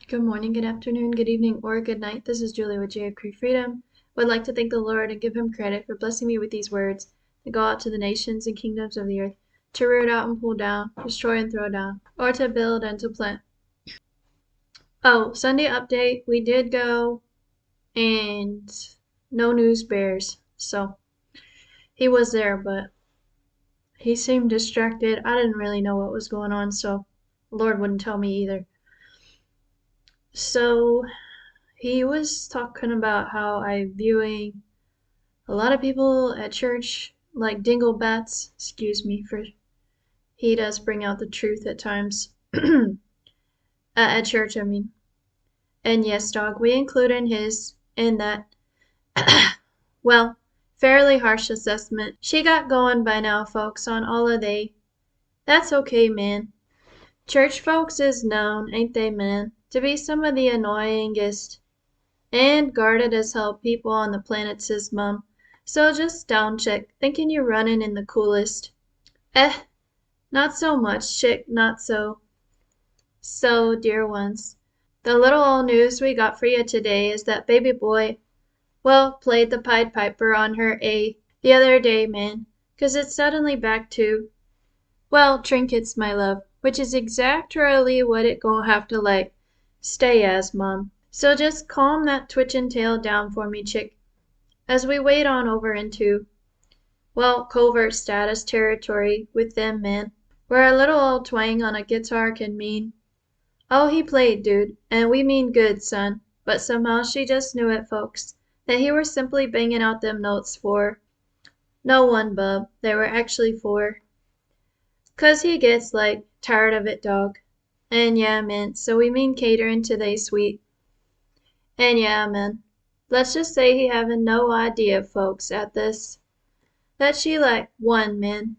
Good morning, good afternoon, good evening, or good night. This is Julie with J.A. Cree Freedom. Would like to thank the Lord and give him credit for blessing me with these words to go out to the nations and kingdoms of the earth, to root out and pull down, destroy and throw down, or to build and to plant. Oh, Sunday update. We did go and no news bears. So he was there, but he seemed distracted. I didn't really know what was going on, so the Lord wouldn't tell me either. So he was talking about how I'm viewing a lot of people at church like dinglebats. Excuse me for he does bring out the truth at times. At church, I mean. And yes, dog, we include in that well, fairly harsh assessment. She got going by now, folks, on all of they. That's okay, man. Church folks is known, ain't they, man, to be some of the annoyingest and guarded as hell people on the planet, says Mum. So just down, chick, thinking you're running in the coolest. Not so much, chick, not so. So, dear ones, the little old news we got for you today is that baby boy, well, played the Pied Piper on her the other day, man, 'cause it's suddenly back to, well, trinkets, my love, which is exactly what it gon' have to stay as, Mum. So just calm that twitchin' tail down for me, chick, as we wade on over into, well, covert status territory with them men, where a little old twang on a guitar can mean, oh, he played, dude, and we mean good, son, but somehow she just knew it, folks, that he were simply banging out them notes for no one, bub, they were actually for 'cause he gets, tired of it, dog. And yeah, man, so we mean caterin' to they sweet. And yeah, man, let's just say he having no idea, folks, at this, that she one, man.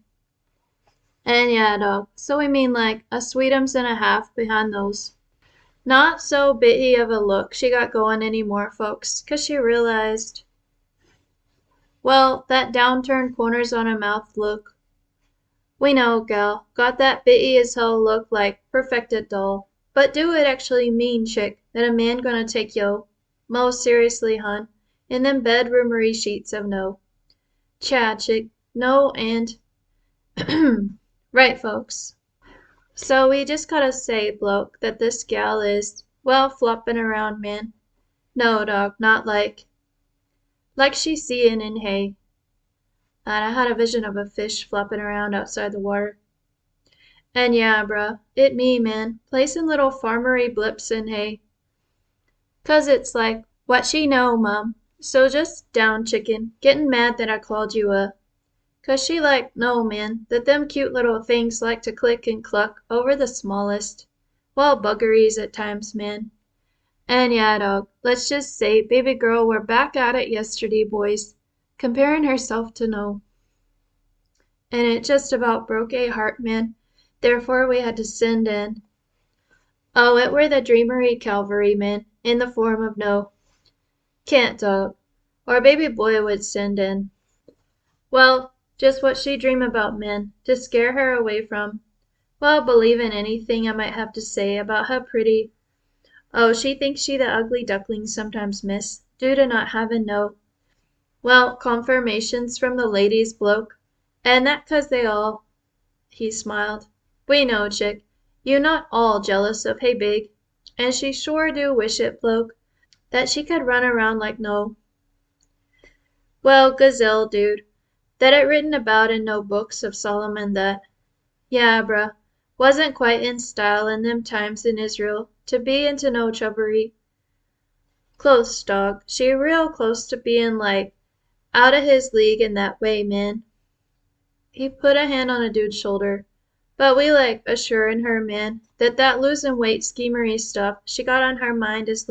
And yeah, dog, so we mean a sweetums and a half behind those. Not so bitty of a look she got going anymore, folks, 'cause she realized, well, that downturned corners on her mouth look. We know, gal, got that bitty as hell look perfected doll. But do it actually mean, chick, that a man gonna take yo, most seriously, hun, in them bedroomery sheets of no? Cha, chick, no and right, folks. So we just gotta say, bloke, that this gal is, well, flopping around, man. No, dog, not like she's seeing in hay. And I had a vision of a fish flopping around outside the water. And yeah, bruh, it me, man, placing little farmery blips in hay. 'Cause it's what she know, Mum. So just down, chicken, gettin' mad that I called you a. 'Cause she no, man, that them cute little things like to click and cluck over the smallest, well, buggeries at times, man. And yeah, dog, let's just say baby girl were back at it yesterday, boys, comparing herself to no. And it just about broke a heart, man. Therefore we had to send in. Oh, it were the dreamery cavalry, man, in the form of no. Can't, dog. Or baby boy would send in. Well, just what she dream about, man, to scare her away from, well, believin' anything I might have to say about her pretty. Oh, she thinks she the ugly duckling sometimes, miss, due to not havin' no, well, confirmations from the ladies, bloke, and that 'cause they all, he smiled. We know, chick, you not all jealous of hey big, and she sure do wish it, bloke, that she could run around like no, well, gazelle, dude, that it written about in no books of Solomon that, yeah, bruh, wasn't quite in style in them times in Israel to be into no chubbery. Close, dog, she real close to bein' out of his league in that way, man. He put a hand on a dude's shoulder. But we assurin' her, man, that losin' weight schemery stuff she got on her mind is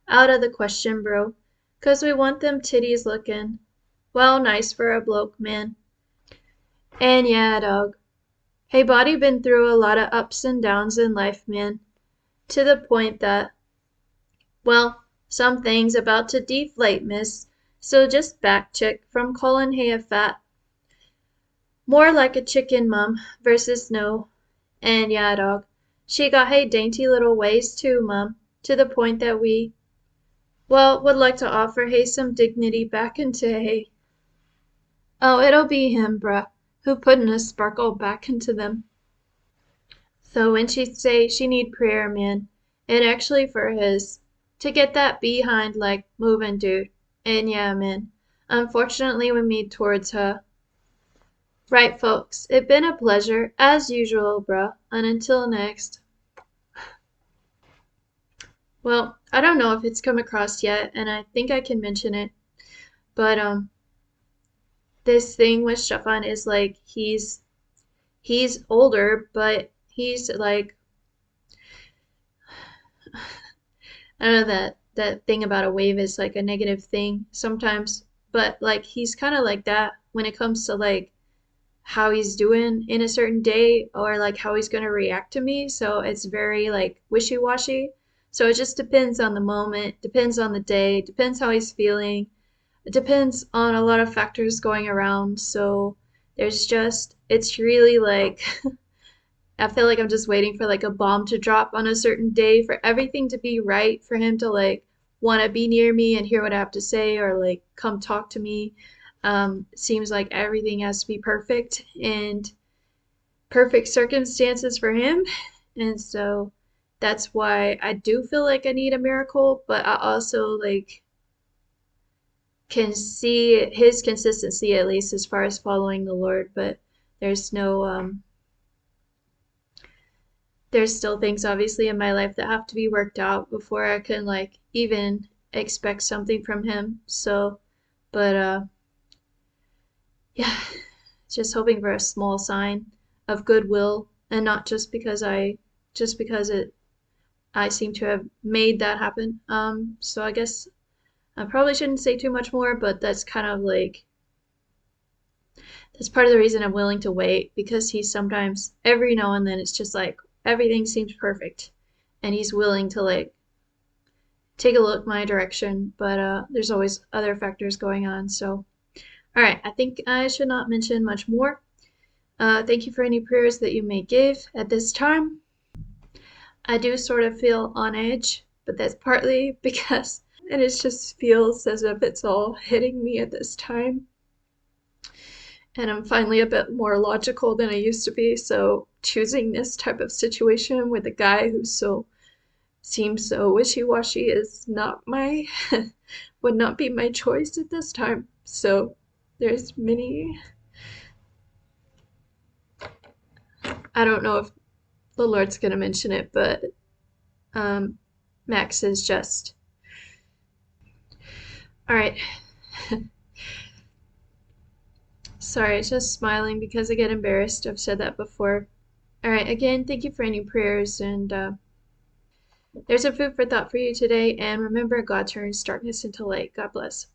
out of the question, bro. 'Cause we want them titties lookin', well, nice for a bloke, man. And yeah, dog, hey body been through a lot of ups and downs in life, man. To the point that, well, some things about to deflate, miss. So just back, chick, from callin' hay a fat. More like a chicken, Mum, versus no. And yeah, dog, she got hey dainty little ways too, Mum. to the point that we, well, would like to offer Hay some dignity back into Hay. Oh, it'll be him, bruh, who puttin' a sparkle back into them. So when she say she need prayer, man, it actually for his to get that behind like moving, dude. And yeah, man. Unfortunately, we meet towards her. Right, folks. It been a pleasure, as usual, bruh. And until next. Well, I don't know if it's come across yet, and I think I can mention it, but this thing with Stefan is like he's older, but he's like I don't know that thing about a wave is like a negative thing sometimes, but like he's kind of like that when it comes to like how he's doing in a certain day or like how he's going to react to me. So it's very like wishy-washy. So it just depends on the moment, depends on the day, depends how he's feeling. It depends on a lot of factors going around. So there's just it's really like I feel like I'm just waiting for like a bomb to drop on a certain day for everything to be right for him to like want to be near me and hear what I have to say or like come talk to me. Seems like everything has to be perfect and perfect circumstances for him. And so that's why I do feel like I need a miracle, but I also like can see his consistency at least as far as following the Lord, but there's no there's still things obviously in my life that have to be worked out before I can like even expect something from him. So, but yeah, just hoping for a small sign of goodwill and not just because it I seem to have made that happen. So I guess I probably shouldn't say too much more, but that's kind of like that's part of the reason I'm willing to wait because he's sometimes every now and then it's just like everything seems perfect and he's willing to like take a look my direction, but there's always other factors going on. So, all right, I think I should not mention much more. Thank you for any prayers that you may give at this time. I do sort of feel on edge, but that's partly because it just feels as if it's all hitting me at this time. And I'm finally a bit more logical than I used to be. So choosing this type of situation with a guy who's so seems so wishy-washy is not my would not be my choice at this time. So there's many I don't know if the Lord's gonna mention it, but um Max is just all right. Sorry, just smiling because I get embarrassed. I've said that before. All right, again, thank you for any prayers and there's a food for thought for you today and remember God turns darkness into light. God bless.